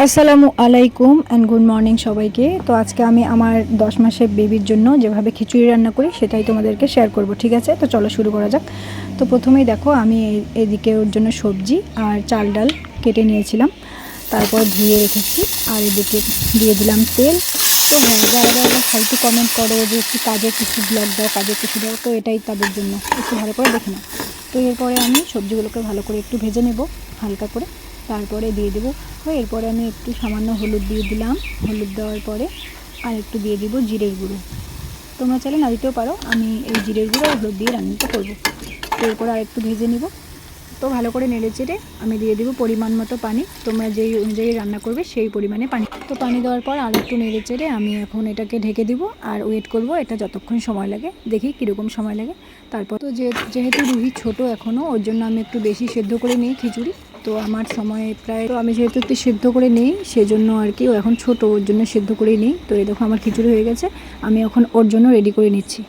আসসালামু আলাইকুম and good morning সবাইকে। তো আজকে আমি আমার 10 মাসের বেবির জন্য যেভাবে খিচুড়ি রান্না করি সেটাই তোমাদেরকে শেয়ার করব, ঠিক আছে? তো চলো শুরু করা যাক। তো প্রথমেই দেখো আমি এদিকে ওর জন্য সবজি আর চাল ডাল কেটে নিয়েছিলাম, তারপর ধুয়ে রেখেছি। আর এদিকে দিয়ে দিলাম তেল। তো হ্যাঁ, যারা যারা হয়তো কমেন্ট করো যে একটু কাজের কিছু ব্লগ দাও, কাজের কিছু দাও, তো এটাই তাদের জন্য, একটু ভালো করে দেখে নাও। তো এরপরে আমি সবজিগুলোকে ভালো করে একটু ভেজে নেব হালকা করে, তারপরে দিয়ে দেবো। এরপরে আমি একটু সামান্য হলুদ দিয়ে দিলাম। হলুদ দেওয়ার পরে আর একটু দিয়ে দিব জিরের গুঁড়ো। তোমরা চাইলে না দিতেও পারো, আমি এই জিরের গুঁড়ো আর হলুদ দিয়ে রান্নাটা করবো। তো এরপরে আর একটু ভেজে নিব। তো ভালো করে নেড়ে চেড়ে আমি দিয়ে দিব পরিমাণ মতো পানি। তোমরা যেই অনুযায়ী রান্না করবে সেই পরিমাণে পানি। তো পানি দেওয়ার পর আর একটু নেড়ে চেড়ে আমি এখন এটাকে ঢেকে দিব আর ওয়েট করব এটা যতক্ষণ সময় লাগে, দেখি কীরকম সময় লাগে। তারপর তো যেহেতু রুহি ছোটো এখনও, ওর জন্য আমি একটু বেশি সেদ্ধ করে নিই খিচুড়ি। তো আমার সময় প্রায়, তো আমি যেহেতু একটু সেদ্ধ করে নিই সেজন্য আর কি, ও এখন ছোটো, ওর জন্য সেদ্ধ করেই নিই। তো এই দেখো আমার খিচুড়ি হয়ে গেছে, আমি এখন ওর জন্য রেডি করে নিচ্ছি।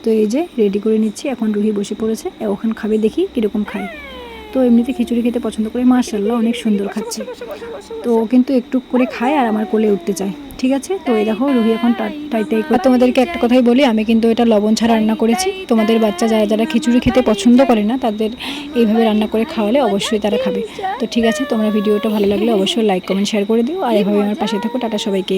তো এই যে রেডি করে নিচ্ছি, এখন রুহি বসে পড়েছে, ওখানে খাবে, দেখি কীরকম খায়। তো এমনিতে খিচুড়ি খেতে পছন্দ করে, মাশাআল্লাহ অনেক সুন্দর খাচ্ছে। তো ও কিন্তু একটু করে খায় আর আমার কোলে উঠতে চায়, ঠিক আছে? তো এই দেখো রুহি এখন টাই করে। তোমাদেরকে একটা কথাই বলি, আমি কিন্তু এটা লবণ ছাড়া রান্না করেছি। তোমাদের বাচ্চা যারা যারা খিচুড়ি খেতে পছন্দ করে না, তাদের এইভাবে রান্না করে খাওয়ালে অবশ্যই তারা খাবে। তো ঠিক আছে, তোমরা ভিডিওটা ভালো লাগলে অবশ্যই লাইক কমেন্ট শেয়ার করে দিও, আর এভাবে আমার পাশে থাকো। টাটা সবাইকে।